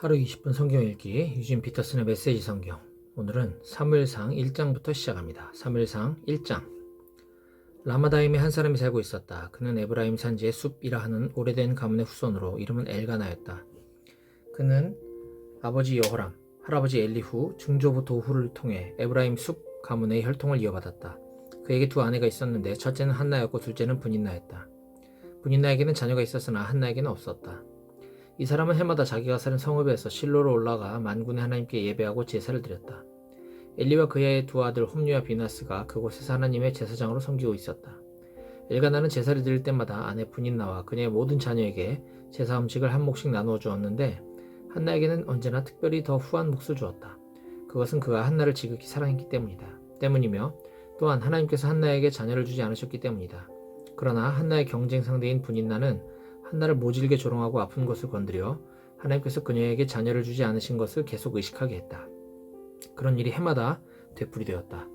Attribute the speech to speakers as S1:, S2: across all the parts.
S1: 하루 20분 성경 읽기 유진 피터슨의 메시지 성경. 오늘은 사무엘상 1장부터 시작합니다. 사무엘상 1장. 라마다임에 한 사람이 살고 있었다. 그는 에브라임 산지의 숲이라 하는 오래된 가문의 후손으로 이름은 엘가나였다. 그는 아버지 여호람, 할아버지 엘리후, 증조부 도후를 통해 에브라임 숲 가문의 혈통을 이어받았다. 그에게 두 아내가 있었는데 첫째는 한나였고 둘째는 브닌나였다. 브닌나에게는 자녀가 있었으나 한나에게는 없었다. 이 사람은 해마다 자기가 사는 성읍에서 실로로 올라가 만군의 하나님께 예배하고 제사를 드렸다. 엘리와 그의 두 아들 홈리와 비나스가 그곳에서 하나님의 제사장으로 섬기고 있었다. 엘가나는 제사를 드릴 때마다 아내 브닌나와 그녀의 모든 자녀에게 제사 음식을 한 몫씩 나누어 주었는데 한나에게는 언제나 특별히 더 후한 몫을 주었다. 그것은 그가 한나를 지극히 사랑했기 때문이며 또한 하나님께서 한나에게 자녀를 주지 않으셨기 때문이다. 그러나 한나의 경쟁 상대인 브닌나는 한나를 모질게 조롱하고 아픈 것을 건드려 하나님께서 그녀에게 자녀를 주지 않으신 것을 계속 의식하게 했다. 그런 일이 해마다 되풀이되었다.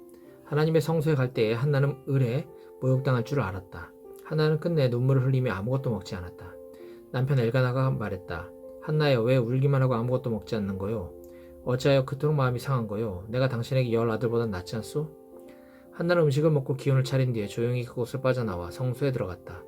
S1: 하나님의 성소에 갈 때에 한나는 을에 모욕당할 줄을 알았다. 한나는 끝내 눈물을 흘리며 아무것도 먹지 않았다. 남편 엘가나가 말했다. 한나여, 왜 울기만 하고 아무것도 먹지 않는 거요? 어찌하여 그토록 마음이 상한 거요? 내가 당신에게 10 아들보다 낫지 않소? 한나는 음식을 먹고 기운을 차린 뒤에 조용히 그곳을 빠져나와 성소에 들어갔다.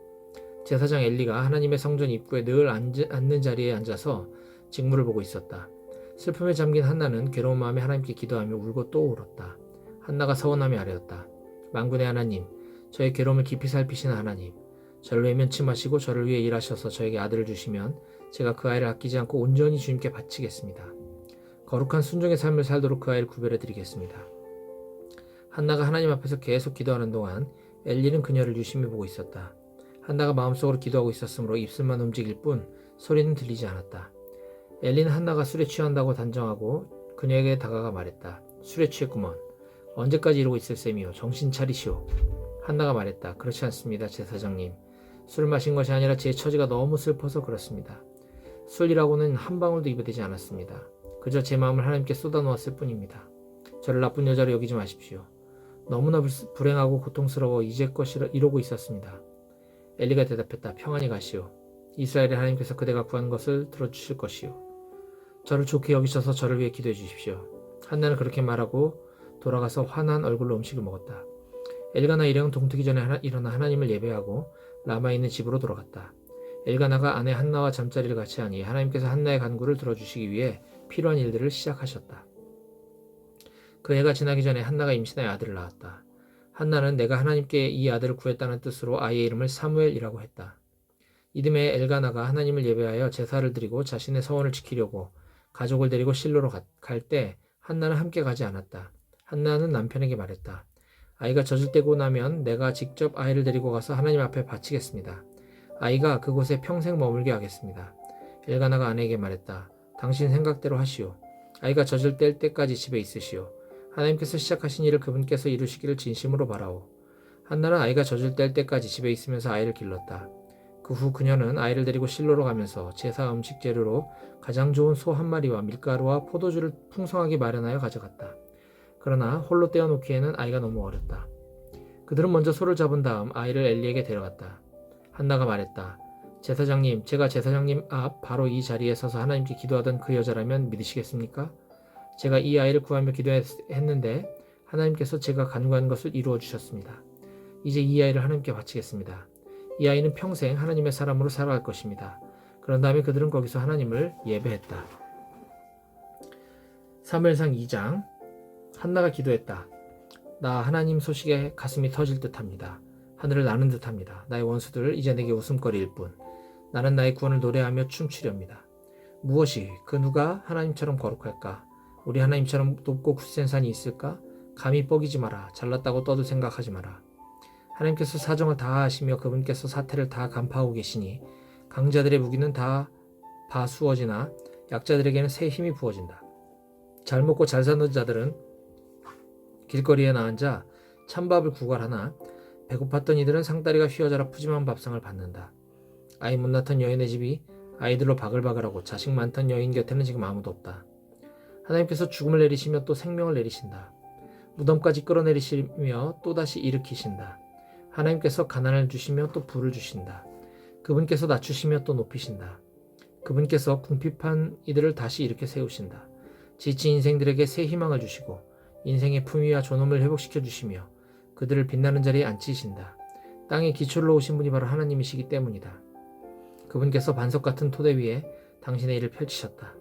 S1: 제사장 엘리가 하나님의 성전 입구에 늘 앉는 자리에 앉아서 직무를 보고 있었다. 슬픔에 잠긴 한나는 괴로운 마음에 하나님께 기도하며 울고 또 울었다. 한나가 서원하며 아뢰었다. 만군의 하나님, 저의 괴로움을 깊이 살피시는 하나님, 저를 외면치 마시고 저를 위해 일하셔서 저에게 아들을 주시면 제가 그 아이를 아끼지 않고 온전히 주님께 바치겠습니다. 거룩한 순종의 삶을 살도록 그 아이를 구별해 드리겠습니다. 한나가 하나님 앞에서 계속 기도하는 동안 엘리는 그녀를 유심히 보고 있었다. 한나가 마음속으로 기도하고 있었으므로 입술만 움직일 뿐 소리는 들리지 않았다. 엘리는 한나가 술에 취한다고 단정하고 그녀에게 다가가 말했다. 술에 취했구먼. 언제까지 이러고 있을 셈이요? 정신 차리시오. 한나가 말했다. 그렇지 않습니다, 제사장님. 술을 마신 것이 아니라 제 처지가 너무 슬퍼서 그렇습니다. 술이라고는 한 방울도 입에 대지 않았습니다. 그저 제 마음을 하나님께 쏟아놓았을 뿐입니다. 저를 나쁜 여자로 여기지 마십시오. 너무나 불행하고 고통스러워 이제껏 이러고 있었습니다. 엘리가 대답했다. 평안히 가시오. 이스라엘의 하나님께서 그대가 구한 것을 들어주실 것이오. 저를 좋게 여기셔서 저를 위해 기도해 주십시오. 한나는 그렇게 말하고 돌아가서 환한 얼굴로 음식을 먹었다. 엘가나 일행은 동트기 전에 일어나 하나님을 예배하고 라마에 있는 집으로 돌아갔다. 엘가나가 아내 한나와 잠자리를 같이 하니 하나님께서 한나의 간구를 들어주시기 위해 필요한 일들을 시작하셨다. 그 해가 지나기 전에 한나가 임신하여 아들을 낳았다. 한나는 내가 하나님께 이 아들을 구했다는 뜻으로 아이의 이름을 사무엘이라고 했다. 이듬해 엘가나가 하나님을 예배하여 제사를 드리고 자신의 서원을 지키려고 가족을 데리고 실로로 갈 때 한나는 함께 가지 않았다. 한나는 남편에게 말했다. 아이가 젖을 떼고 나면 내가 직접 아이를 데리고 가서 하나님 앞에 바치겠습니다. 아이가 그곳에 평생 머물게 하겠습니다. 엘가나가 아내에게 말했다. 당신 생각대로 하시오. 아이가 젖을 뗄 때까지 집에 있으시오. 하나님께서 시작하신 일을 그분께서 이루시기를 진심으로 바라오. 한나는 아이가 젖을 뗄 때까지 집에 있으면서 아이를 길렀다. 그 후 그녀는 아이를 데리고 실로로 가면서 제사 음식 재료로 가장 좋은 소 한 마리와 밀가루와 포도주를 풍성하게 마련하여 가져갔다. 그러나 홀로 떼어놓기에는 아이가 너무 어렸다. 그들은 먼저 소를 잡은 다음 아이를 엘리에게 데려갔다. 한나가 말했다. 제사장님, 제가 제사장님 앞 바로 이 자리에 서서 하나님께 기도하던 그 여자라면 믿으시겠습니까? 제가 이 아이를 구하며 기도했는데 하나님께서 제가 간구한 것을 이루어 주셨습니다. 이제 이 아이를 하나님께 바치겠습니다. 이 아이는 평생 하나님의 사람으로 살아갈 것입니다. 그런 다음에 그들은 거기서 하나님을 예배했다. 사무엘상 2장. 한나가 기도했다. 나 하나님 소식에 가슴이 터질 듯합니다. 하늘을 나는 듯합니다. 나의 원수들 이제 내게 웃음거리일 뿐. 나는 나의 구원을 노래하며 춤추렵니다. 무엇이 그 누가 하나님처럼 거룩할까? 우리 하나님처럼 높고 굳센 산이 있을까? 감히 뻐기지 마라. 잘났다고 떠들 생각하지 마라. 하나님께서 사정을 다 하시며 그분께서 사태를 다 간파하고 계시니 강자들의 무기는 다 바수어지나 약자들에게는 새 힘이 부어진다. 잘 먹고 잘 사는 자들은 길거리에 나앉아 찬밥을 구걸하나 배고팠던 이들은 상다리가 휘어져라 푸짐한 밥상을 받는다. 아이 못 낳던 여인의 집이 아이들로 바글바글하고 자식 많던 여인 곁에는 지금 아무도 없다. 하나님께서 죽음을 내리시며 또 생명을 내리신다. 무덤까지 끌어내리시며 또다시 일으키신다. 하나님께서 가난을 주시며 또 부를 주신다. 그분께서 낮추시며 또 높이신다. 그분께서 궁핍한 이들을 다시 일으켜 세우신다. 지친 인생들에게 새 희망을 주시고 인생의 품위와 존엄을 회복시켜 주시며 그들을 빛나는 자리에 앉히신다. 땅의 기초를 놓으신 분이 바로 하나님이시기 때문이다. 그분께서 반석 같은 토대 위에 당신의 일을 펼치셨다.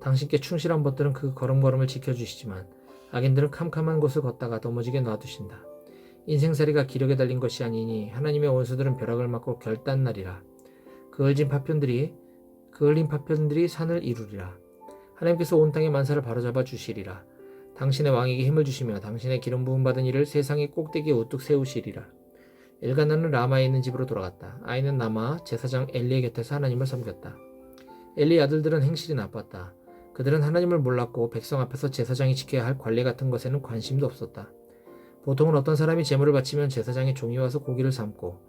S1: 당신께 충실한 벗들은 그 걸음걸음을 지켜주시지만 악인들은 캄캄한 곳을 걷다가 넘어지게 놔두신다. 인생살이가 기력에 달린 것이 아니니 하나님의 원수들은 벼락을 맞고 결단날이라. 그 흘린 파편들이 산을 이루리라. 하나님께서 온 땅의 만사를 바로잡아 주시리라. 당신의 왕에게 힘을 주시며 당신의 기름 부음 받은 이를 세상의 꼭대기에 우뚝 세우시리라. 엘가나는 라마에 있는 집으로 돌아갔다. 아이는 나마 제사장 엘리의 곁에서 하나님을 섬겼다. 엘리의 아들들은 행실이 나빴다. 그들은 하나님을 몰랐고 백성 앞에서 제사장이 지켜야 할 관례 같은 것에는 관심도 없었다. 보통은 어떤 사람이 제물을 바치면 제사장의 종이 와서 고기를 삶고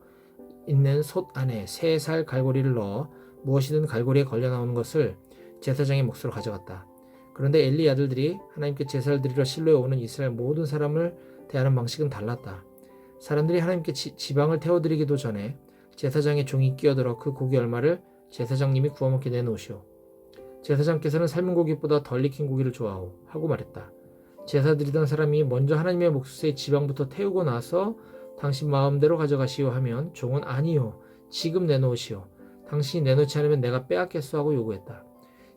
S1: 있는 솥 안에 3살 갈고리를 넣어 무엇이든 갈고리에 걸려 나오는 것을 제사장의 몫으로 가져갔다. 그런데 엘리 아들들이 하나님께 제사를 드리러 실로에 오는 이스라엘 모든 사람을 대하는 방식은 달랐다. 사람들이 하나님께 지방을 태워드리기도 전에 제사장의 종이 끼어들어 그 고기 얼마를 제사장님이 구워먹게 내놓으시오. 제사장께서는 삶은 고기보다 덜 익힌 고기를 좋아하오 하고 말했다. 제사 드리던 사람이 먼저 하나님의 몫의 지방부터 태우고 나서 당신 마음대로 가져가시오 하면 종은 아니요 지금 내놓으시오. 당신이 내놓지 않으면 내가 빼앗겠소 하고 요구했다.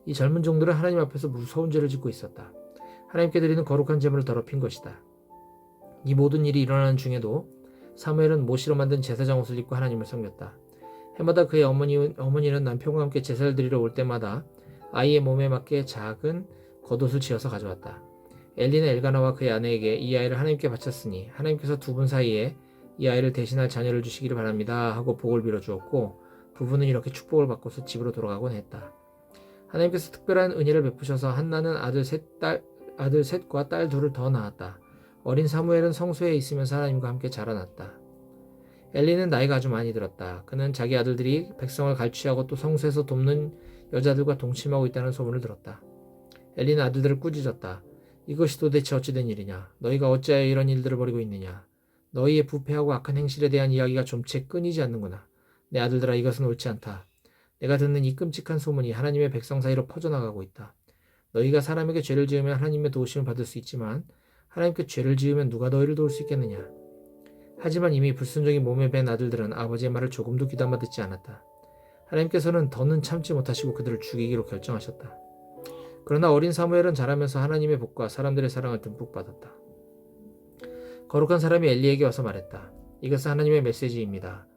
S1: 이 젊은 종들은 하나님 앞에서 무서운 죄를 짓고 있었다. 하나님께 드리는 거룩한 제물을 더럽힌 것이다. 이 모든 일이 일어나는 중에도 사무엘은 모시로 만든 제사장 옷을 입고 하나님을 섬겼다. 해마다 그의 어머니는 남편과 함께 제사를 드리러 올 때마다 아이의 몸에 맞게 작은 겉옷을 지어서 가져왔다. 엘리는 엘가나와 그의 아내에게 이 아이를 하나님께 바쳤으니 하나님께서 두 분 사이에 이 아이를 대신할 자녀를 주시기를 바랍니다 하고 복을 빌어주었고 부부는 이렇게 축복을 받고서 집으로 돌아가곤 했다. 하나님께서 특별한 은혜를 베푸셔서 한나는 아들 셋과 딸 둘을 더 낳았다. 어린 사무엘은 성소에 있으면서 하나님과 함께 자라났다. 엘리는 나이가 아주 많이 들었다. 그는 자기 아들들이 백성을 갈취하고 또 성소에서 돕는 여자들과 동침하고 있다는 소문을 들었다. 엘리는 아들들을 꾸짖었다. 이것이 도대체 어찌된 일이냐? 너희가 어찌하여 이런 일들을 벌이고 있느냐? 너희의 부패하고 악한 행실에 대한 이야기가 좀 채 끊이지 않는구나. 내 아들들아, 이것은 옳지 않다. 내가 듣는 이 끔찍한 소문이 하나님의 백성 사이로 퍼져나가고 있다. 너희가 사람에게 죄를 지으면 하나님의 도우심을 받을 수 있지만 하나님께 죄를 지으면 누가 너희를 도울 수 있겠느냐? 하지만 이미 불순종이 몸에 밴 아들들은 아버지의 말을 조금도 귀담아 듣지 않았다. 하나님께서는 더는 참지 못하시고 그들을 죽이기로 결정하셨다. 그러나 어린 사무엘은 자라면서 하나님의 복과 사람들의 사랑을 듬뿍 받았다. 거룩한 사람이 엘리에게 와서 말했다. 이것은 하나님의 메시지입니다.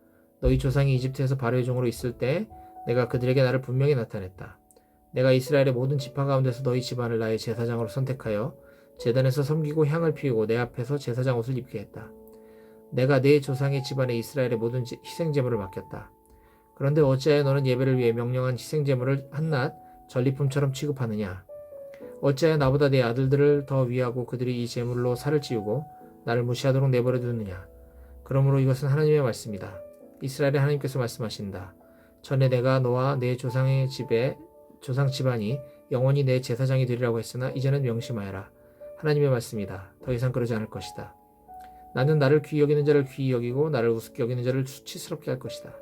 S1: 너희 조상이 이집트에서 바로의 종으로 있을 때 내가 그들에게 나를 분명히 나타냈다. 내가 이스라엘의 모든 지파 가운데서 너희 집안을 나의 제사장으로 선택하여 제단에서 섬기고 향을 피우고 내 앞에서 제사장 옷을 입게 했다. 내가 내 조상의 집안에 이스라엘의 모든 희생제물을 맡겼다. 그런데 어찌하여 너는 예배를 위해 명령한 희생제물을 한낱 전리품처럼 취급하느냐? 어찌하여 나보다 내 아들들을 더 위하고 그들이 이 제물로 살을 찌우고 나를 무시하도록 내버려 두느냐? 그러므로 이것은 하나님의 말씀이다. 이스라엘의 하나님께서 말씀하신다. 전에 내가 너와 내 조상 집안이 영원히 내 제사장이 되리라고 했으나 이제는 명심하여라. 하나님의 말씀이다. 더 이상 그러지 않을 것이다. 나는 나를 귀히 여기는 자를 귀히 여기고 나를 우습게 여기는 자를 수치스럽게 할 것이다.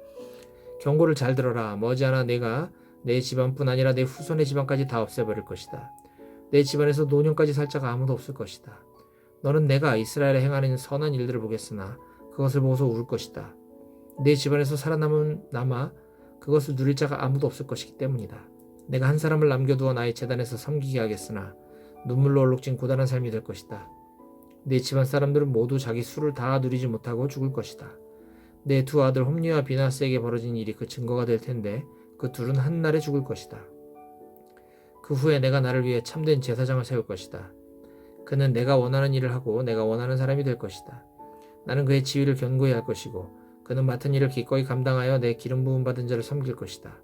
S1: 경고를 잘 들어라. 머지않아 내가 내 집안뿐 아니라 내 후손의 집안까지 다 없애버릴 것이다. 내 집안에서 노년까지 살 자가 아무도 없을 것이다. 너는 내가 이스라엘에 행하는 선한 일들을 보겠으나 그것을 보고서 울 것이다. 내 집안에서 살아남아 그것을 누릴 자가 아무도 없을 것이기 때문이다. 내가 한 사람을 남겨두어 나의 제단에서 섬기게 하겠으나 눈물로 얼룩진 고단한 삶이 될 것이다. 내 집안 사람들은 모두 자기 수를 다 누리지 못하고 죽을 것이다. 내 두 아들 홈리와 비나스에게 벌어진 일이 그 증거가 될 텐데 그 둘은 한날에 죽을 것이다. 그 후에 내가 나를 위해 참된 제사장을 세울 것이다. 그는 내가 원하는 일을 하고 내가 원하는 사람이 될 것이다. 나는 그의 지위를 견고히 할 것이고 그는 맡은 일을 기꺼이 감당하여 내 기름 부음 받은 자를 섬길 것이다.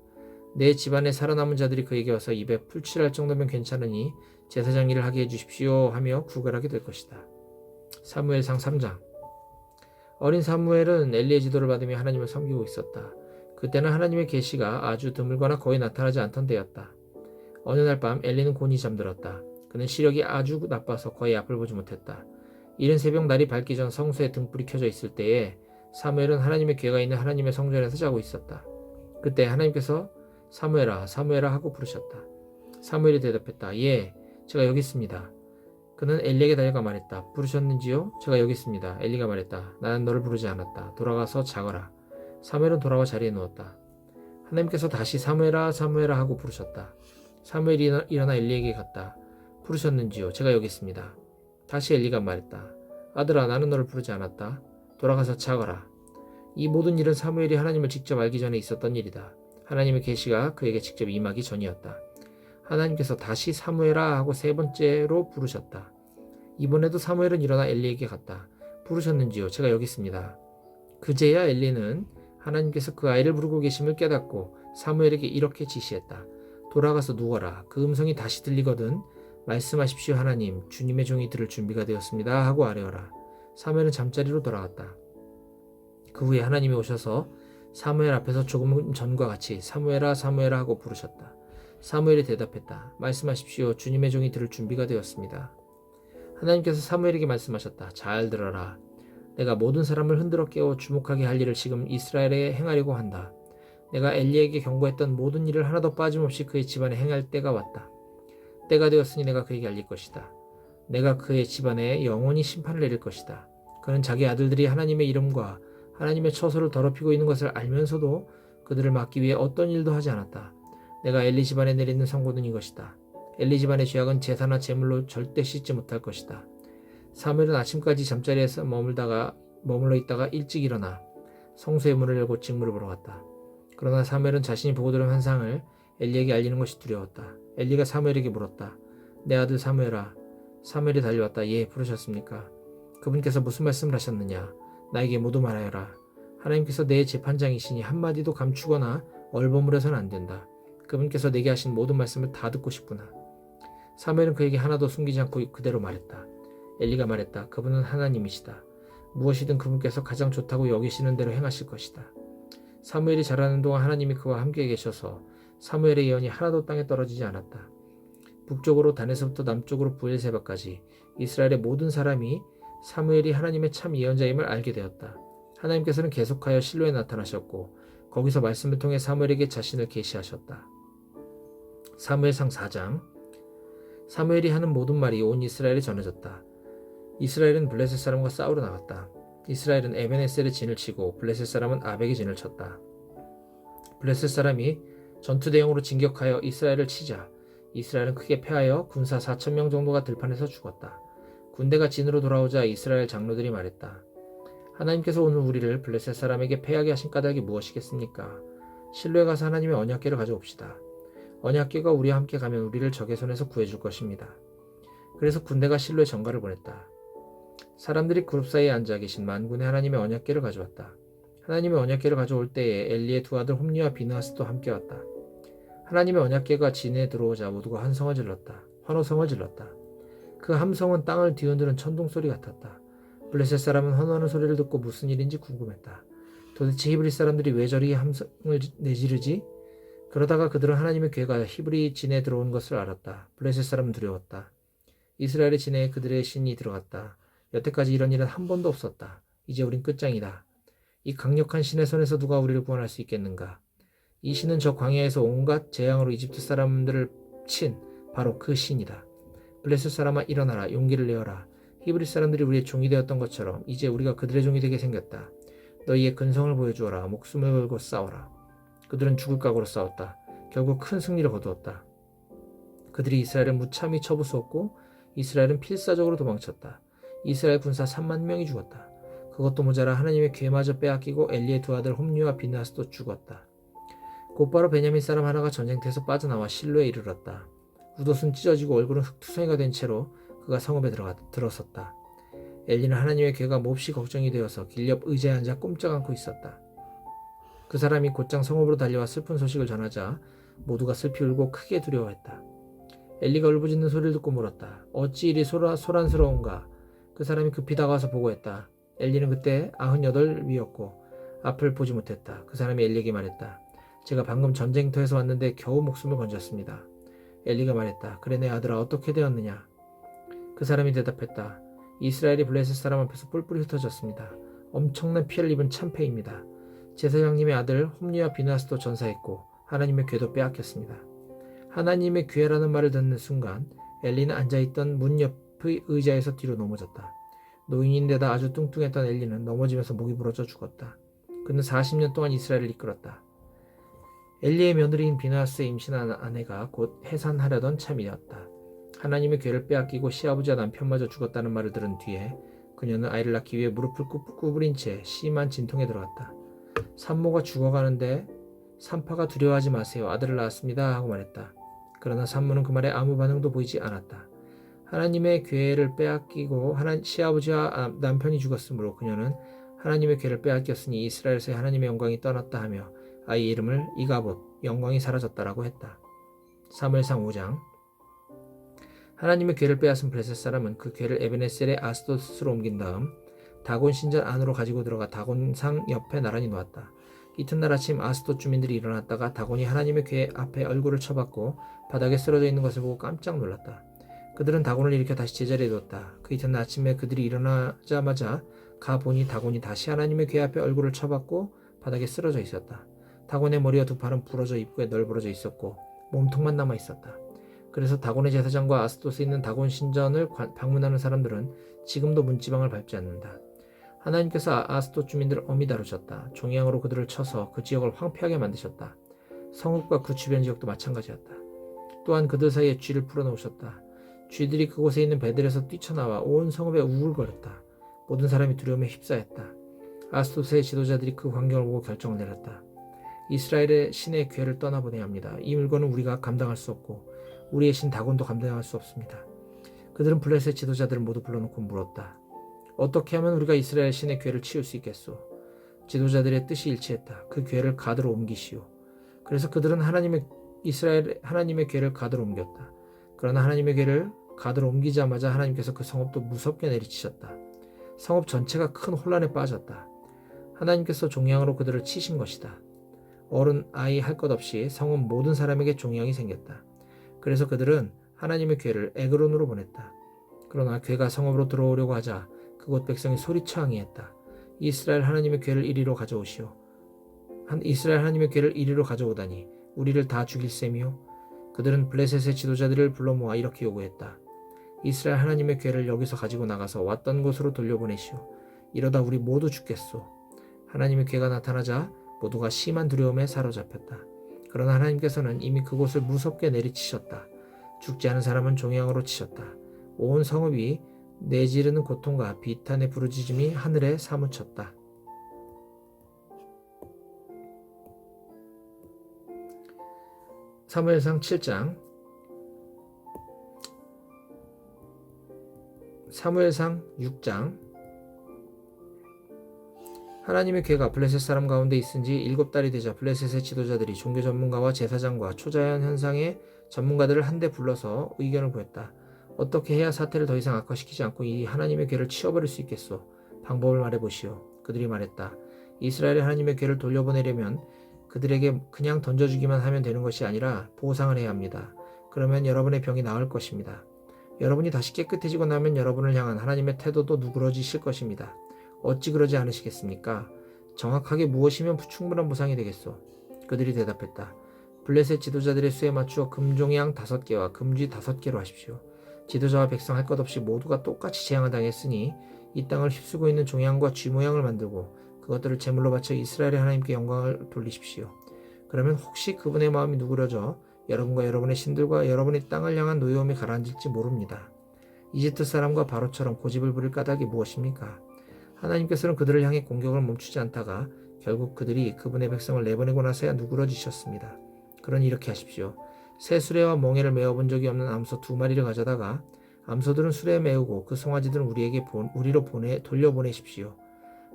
S1: 내 집안에 살아남은 자들이 그에게 와서 입에 풀칠할 정도면 괜찮으니 제사장 일을 하게 해주십시오 하며 구걸하게 될 것이다. 사무엘상 3장. 어린 사무엘은 엘리의 지도를 받으며 하나님을 섬기고 있었다. 그때는 하나님의 계시가 아주 드물거나 거의 나타나지 않던 때였다. 어느 날 밤 엘리는 곤히 잠들었다. 그는 시력이 아주 나빠서 거의 앞을 보지 못했다. 이른 새벽 날이 밝기 전 성소에 등불이 켜져 있을 때에 사무엘은 하나님의 궤가 있는 하나님의 성전에서 자고 있었다. 그때 하나님께서 사무엘아, 사무엘아 하고 부르셨다. 사무엘이 대답했다. 예, 제가 여기 있습니다. 그는 엘리에게 달려가 말했다. 부르셨는지요? 제가 여기 있습니다. 엘리가 말했다. 나는 너를 부르지 않았다. 돌아가서 자거라. 사무엘은 돌아와 자리에 누웠다. 하나님께서 다시 사무엘아, 사무엘아 하고 부르셨다. 사무엘이 일어나 엘리에게 갔다. 부르셨는지요? 제가 여기 있습니다. 다시 엘리가 말했다. 아들아, 나는 너를 부르지 않았다. 돌아가서 자거라. 이 모든 일은 사무엘이 하나님을 직접 알기 전에 있었던 일이다. 하나님의 계시가 그에게 직접 임하기 전이었다. 하나님께서 다시 사무엘아 하고 세 번째로 부르셨다. 이번에도 사무엘은 일어나 엘리에게 갔다. 부르셨는지요? 제가 여기 있습니다. 그제야 엘리는 하나님께서 그 아이를 부르고 계심을 깨닫고 사무엘에게 이렇게 지시했다. 돌아가서 누워라. 그 음성이 다시 들리거든 말씀하십시오. 하나님, 주님의 종이 들을 준비가 되었습니다 하고 아뢰어라. 사무엘은 잠자리로 돌아갔다. 그 후에 하나님이 오셔서 사무엘 앞에서 조금 전과 같이 사무엘아, 사무엘아 하고 부르셨다. 사무엘이 대답했다. 말씀하십시오. 주님의 종이 들을 준비가 되었습니다. 하나님께서 사무엘에게 말씀하셨다. 잘 들어라. 내가 모든 사람을 흔들어 깨워 주목하게 할 일을 지금 이스라엘에 행하려고 한다. 내가 엘리에게 경고했던 모든 일을 하나도 빠짐없이 그의 집안에 행할 때가 왔다. 때가 되었으니 내가 그에게 알릴 것이다. 내가 그의 집안에 영원히 심판을 내릴 것이다. 그는 자기 아들들이 하나님의 이름과 하나님의 처소를 더럽히고 있는 것을 알면서도 그들을 막기 위해 어떤 일도 하지 않았다. 내가 엘리 집안에 내리는 선고는 이것이다. 엘리 집안의 죄악은 제사나 제물로 절대 씻지 못할 것이다. 사무엘은 아침까지 잠자리에서 머물러 있다가 일찍 일어나 성소의 문을 열고 직무를 보러 갔다. 그러나 사무엘은 자신이 보고 들은 환상을 엘리에게 알리는 것이 두려웠다. 엘리가 사무엘에게 물었다. 내 아들 사무엘아. 사무엘이 달려왔다. 예, 부르셨습니까? 그분께서 무슨 말씀을 하셨느냐? 나에게 모두 말하여라. 하나님께서 내 재판장이시니 한마디도 감추거나 얼버무려서는 안 된다. 그분께서 내게 하신 모든 말씀을 다 듣고 싶구나. 사무엘은 그에게 하나도 숨기지 않고 그대로 말했다. 엘리가 말했다. 그분은 하나님이시다. 무엇이든 그분께서 가장 좋다고 여기시는 대로 행하실 것이다. 사무엘이 자라는 동안 하나님이 그와 함께 계셔서 사무엘의 예언이 하나도 땅에 떨어지지 않았다. 북쪽으로 단에서부터 남쪽으로 브엘세바까지 이스라엘의 모든 사람이 사무엘이 하나님의 참 예언자임을 알게 되었다. 하나님께서는 계속하여 실로에 나타나셨고 거기서 말씀을 통해 사무엘에게 자신을 계시하셨다. 사무엘상 4장. 사무엘이 하는 모든 말이 온 이스라엘에 전해졌다. 이스라엘은 블레셋 사람과 싸우러 나갔다. 이스라엘은 에벤에셀의 진을 치고 블레셋 사람은 아벡의 진을 쳤다. 블레셋 사람이 전투 대용으로 진격하여 이스라엘을 치자 이스라엘은 크게 패하여 군사 4,000명 정도가 들판에서 죽었다. 군대가 진으로 돌아오자 이스라엘 장로들이 말했다. 하나님께서 오늘 우리를 블레셋 사람에게 패하게 하신 까닭이 무엇이겠습니까? 실로에 가서 하나님의 언약궤를 가져옵시다. 언약궤가 우리와 함께 가면 우리를 적의 손에서 구해줄 것입니다. 그래서 군대가 실로에 전가를 보냈다. 사람들이 그룹 사이에 앉아 계신 만군의 하나님의 언약궤를 가져왔다. 하나님의 언약궤를 가져올 때에 엘리의 두 아들 홈리와 비느하스도 함께 왔다. 하나님의 언약궤가 진에 들어오자 모두가 환성을 질렀다. 환호성을 질렀다. 그 함성은 땅을 뒤흔드는 천둥소리 같았다. 블레셋 사람은 환호하는 소리를 듣고 무슨 일인지 궁금했다. 도대체 히브리 사람들이 왜 저리 함성을 내지르지? 그러다가 그들은 하나님의 궤가 히브리 진에 들어온 것을 알았다. 블레셋 사람은 두려웠다. 이스라엘의 진에 그들의 신이 들어갔다. 여태까지 이런 일은 한 번도 없었다. 이제 우린 끝장이다. 이 강력한 신의 손에서 누가 우리를 구원할 수 있겠는가? 이 신은 저 광야에서 온갖 재앙으로 이집트 사람들을 친 바로 그 신이다. 블레셋 사람아, 일어나라. 용기를 내어라. 히브리 사람들이 우리의 종이 되었던 것처럼 이제 우리가 그들의 종이 되게 생겼다. 너희의 근성을 보여주어라. 목숨을 걸고 싸워라. 그들은 죽을 각오로 싸웠다. 결국 큰 승리를 거두었다. 그들이 이스라엘을 무참히 쳐부수었고 이스라엘은 필사적으로 도망쳤다. 이스라엘 군사 3만 명이 죽었다. 그것도 모자라 하나님의 궤마저 빼앗기고 엘리의 두 아들 홈리와 비느하스도 죽었다. 곧바로 베냐민 사람 하나가 전쟁터에서 빠져나와 실로에 이르렀다. 웃옷은 찢어지고 얼굴은 흙투성이가 된 채로 그가 성읍에 들어섰다. 엘리는 하나님의 궤가 몹시 걱정이 되어서 길 옆 의자에 앉아 꼼짝 않고 있었다. 그 사람이 곧장 성읍으로 달려와 슬픈 소식을 전하자 모두가 슬피 울고 크게 두려워했다. 엘리가 울부짖는 소리를 듣고 물었다. 어찌 이리 소란스러운가? 그 사람이 급히 다가와서 보고했다. 엘리는 그때 98위였고 앞을 보지 못했다. 그 사람이 엘리에게 말했다. 제가 방금 전쟁터에서 왔는데 겨우 목숨을 건졌습니다. 엘리가 말했다. 그래 내 아들아, 어떻게 되었느냐? 그 사람이 대답했다. 이스라엘이 블레셋 사람 앞에서 뿔뿔이 흩어졌습니다. 엄청난 피해를 입은 참패입니다. 제사장님의 아들 홈리와 비느하스도 전사했고 하나님의 궤도 빼앗겼습니다. 하나님의 궤라는 말을 듣는 순간 엘리는 앉아있던 문 옆의 의자에서 뒤로 넘어졌다. 노인인데다 아주 뚱뚱했던 엘리는 넘어지면서 목이 부러져 죽었다. 그는 40년 동안 이스라엘을 이끌었다. 엘리의 며느리인 비나스의 임신한 아내가 곧 해산하려던 참이었다. 하나님의 궤를 빼앗기고 시아버지와 남편마저 죽었다는 말을 들은 뒤에 그녀는 아이를 낳기 위해 무릎을 구부린 채 심한 진통에 들어갔다. 산모가 죽어가는데 산파가 두려워하지 마세요. 아들을 낳았습니다. 하고 말했다. 그러나 산모는 그 말에 아무 반응도 보이지 않았다. 하나님의 궤를 빼앗기고 시아버지와 남편이 죽었으므로 그녀는 하나님의 궤를 빼앗겼으니 이스라엘에서의 하나님의 영광이 떠났다 하며 아이 이름을 이가봇, 영광이 사라졌다라고 했다. 사무엘상 5장. 하나님의 궤를 빼앗은 블레셋 사람은 그 궤를 에베네셀의 아스도스로 옮긴 다음 다곤 신전 안으로 가지고 들어가 다곤상 옆에 나란히 놓았다. 이튿날 아침 아스돗 주민들이 일어났다가 다곤이 하나님의 궤 앞에 얼굴을 쳐박고 바닥에 쓰러져 있는 것을 보고 깜짝 놀랐다. 그들은 다곤을 일으켜 다시 제자리에 뒀다. 그 이튿날 아침에 그들이 일어나자마자 가보니 다곤이 다시 하나님의 궤 앞에 얼굴을 쳐박고 바닥에 쓰러져 있었다. 다곤의 머리와 두 팔은 부러져 입구에 널브러져 있었고 몸통만 남아 있었다. 그래서 다곤의 제사장과 아스돗에 있는 다곤 신전을 방문하는 사람들은 지금도 문지방을 밟지 않는다. 하나님께서 아스돗 주민들을 엄히 다루셨다. 종양으로 그들을 쳐서 그 지역을 황폐하게 만드셨다. 성읍과 그 주변 지역도 마찬가지였다. 또한 그들 사이에 쥐를 풀어놓으셨다. 쥐들이 그곳에 있는 배들에서 뛰쳐나와 온 성읍에 우울거렸다. 모든 사람이 두려움에 휩싸였다. 아스돗의 지도자들이 그 광경을 보고 결정을 내렸다. 이스라엘의 신의 궤를 떠나보내야 합니다. 이 물건은 우리가 감당할 수 없고 우리의 신 다곤도 감당할 수 없습니다. 그들은 블레셋 지도자들을 모두 불러놓고 물었다. 어떻게 하면 우리가 이스라엘 신의 궤를 치울 수 있겠소? 지도자들의 뜻이 일치했다. 그 궤를 가드로 옮기시오. 그래서 그들은 하나님의 궤를 가드로 옮겼다. 그러나 하나님의 궤를 가드로 옮기자마자 하나님께서 그 성읍도 무섭게 내리치셨다. 성읍 전체가 큰 혼란에 빠졌다. 하나님께서 종양으로 그들을 치신 것이다. 어른 아이 할 것 없이 성읍 모든 사람에게 종양이 생겼다. 그래서 그들은 하나님의 궤를 에그론으로 보냈다. 그러나 궤가 성읍으로 들어오려고 하자 그곳 백성이 소리쳐 항의했다. 이스라엘 하나님의 궤를 이리로 가져오시오. 이스라엘 하나님의 궤를 이리로 가져오다니 우리를 다 죽일 셈이요. 그들은 블레셋의 지도자들을 불러 모아 이렇게 요구했다. 이스라엘 하나님의 궤를 여기서 가지고 나가서 왔던 곳으로 돌려보내시오. 이러다 우리 모두 죽겠소. 하나님의 궤가 나타나자 모두가 심한 두려움에 사로잡혔다. 그러나 하나님께서는 이미 그곳을 무섭게 내리치셨다. 죽지 않은 사람은 종양으로 치셨다. 온 성읍이 내지르는 고통과 비탄의 부르짖음이 하늘에 사무쳤다. 사무엘상 7장. 사무엘상 6장. 하나님의 궤가 블레셋 사람 가운데 있은 지 7달이 되자 블레셋의 지도자들이 종교 전문가와 제사장과 초자연 현상의 전문가들을 한데 불러서 의견을 구했다. 어떻게 해야 사태를 더 이상 악화시키지 않고 이 하나님의 궤를 치워버릴 수 있겠소? 방법을 말해보시오. 그들이 말했다. 이스라엘의 하나님의 궤를 돌려보내려면 그들에게 그냥 던져주기만 하면 되는 것이 아니라 보상을 해야 합니다. 그러면 여러분의 병이 나을 것입니다. 여러분이 다시 깨끗해지고 나면 여러분을 향한 하나님의 태도도 누그러지실 것입니다. 어찌 그러지 않으시겠습니까? 정확하게 무엇이면 충분한 보상이 되겠소? 그들이 대답했다. 블레셋 지도자들의 수에 맞추어 금종양 5개와 금쥐 5개로 하십시오. 지도자와 백성 할 것 없이 모두가 똑같이 재앙을 당했으니 이 땅을 휩쓰고 있는 종양과 쥐 모양을 만들고 그것들을 제물로 바쳐 이스라엘의 하나님께 영광을 돌리십시오. 그러면 혹시 그분의 마음이 누그러져 여러분과 여러분의 신들과 여러분의 땅을 향한 노여움이 가라앉을지 모릅니다. 이집트 사람과 바로처럼 고집을 부릴 까닭이 무엇입니까? 하나님께서는 그들을 향해 공격을 멈추지 않다가 결국 그들이 그분의 백성을 내보내고 나서야 누그러지셨습니다. 그러니 이렇게 하십시오. 새 수레와 멍에를 메어본 적이 없는 암소 2마리를 가져다가 암소들은 수레에 메우고 그 송아지들은 우리로 돌려보내십시오.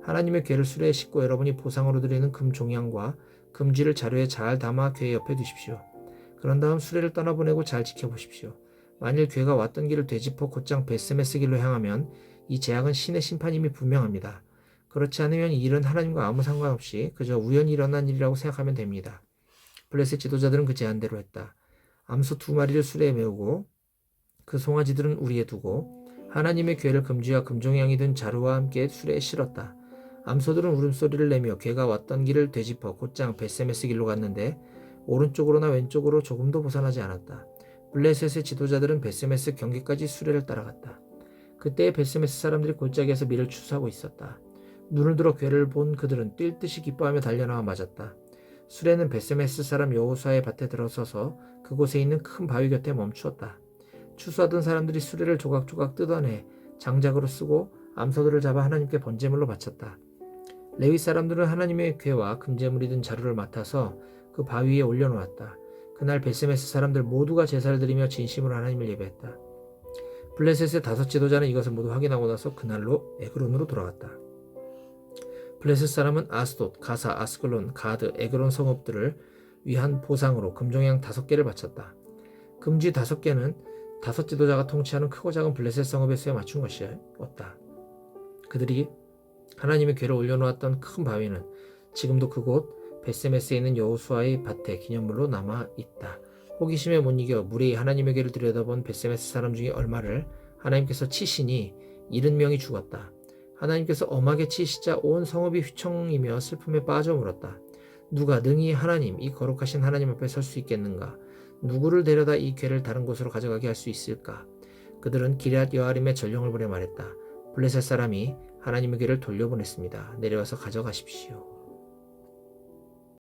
S1: 하나님의 궤를 수레에 싣고 여러분이 보상으로 드리는 금 종양과 금쥐를 자루에 잘 담아 궤 옆에 두십시오. 그런 다음 수레를 떠나보내고 잘 지켜보십시오. 만일 궤가 왔던 길을 되짚어 곧장 베스메스 길로 향하면 이 재앙은 신의 심판임이 분명합니다. 그렇지 않으면 이 일은 하나님과 아무 상관없이 그저 우연히 일어난 일이라고 생각하면 됩니다. 블레셋 지도자들은 그 제안대로 했다. 암소 2마리를 수레에 메우고 그 송아지들은 우리에 두고 하나님의 궤를 금쥐와 금종양이 든 자루와 함께 수레에 실었다. 암소들은 울음소리를 내며 궤가 왔던 길을 되짚어 곧장 베세메스 길로 갔는데 오른쪽으로나 왼쪽으로 조금도 벗어나지 않았다. 블레셋의 지도자들은 베스메스 경계까지 수레를 따라갔다. 그때의 베스메스 사람들이 골짜기에서 밀을 추수하고 있었다. 눈을 들어 괴를 본 그들은 뛸 듯이 기뻐하며 달려나와 맞았다. 수레는 베스메스 사람 여호수아의 밭에 들어서서 그곳에 있는 큰 바위 곁에 멈추었다. 추수하던 사람들이 수레를 조각조각 뜯어내 장작으로 쓰고 암소들을 잡아 하나님께 번제물로 바쳤다. 레위 사람들은 하나님의 궤와 금제물이 든 자루를 맡아서 그 바위 위에 올려놓았다. 그날 베스메스 사람들 모두가 제사를 드리며 진심으로 하나님을 예배했다. 블레셋의 5 지도자는 이것을 모두 확인하고 나서 그날로 에그론으로 돌아갔다. 블레셋 사람은 아스돗, 가사, 아스글론, 가드, 에그론 성읍들을 위한 보상으로 금종양 5개를 바쳤다. 금쥐 5개는 5 지도자가 통치하는 크고 작은 블레셋 성읍의 수에 맞춘 것이었다. 그들이 하나님의 궤를 올려놓았던 큰 바위는 지금도 그곳 베스메스에 있는 여호수아의 밭에 기념물로 남아있다. 호기심에 못 이겨 무리의 하나님의 궤를 들여다본 베스메스 사람 중에 얼마를 하나님께서 치시니 70명이 죽었다. 하나님께서 엄하게 치시자 온 성읍이 휘청이며 슬픔에 빠져 물었다. 누가 능히 하나님, 이 거룩하신 하나님 앞에 설 수 있겠는가? 누구를 데려다 이 궤를 다른 곳으로 가져가게 할 수 있을까? 그들은 기럇 여아림에 전령을 보내 말했다. 블레셋 사람이 하나님의 궤를 돌려보냈습니다. 내려와서 가져가십시오.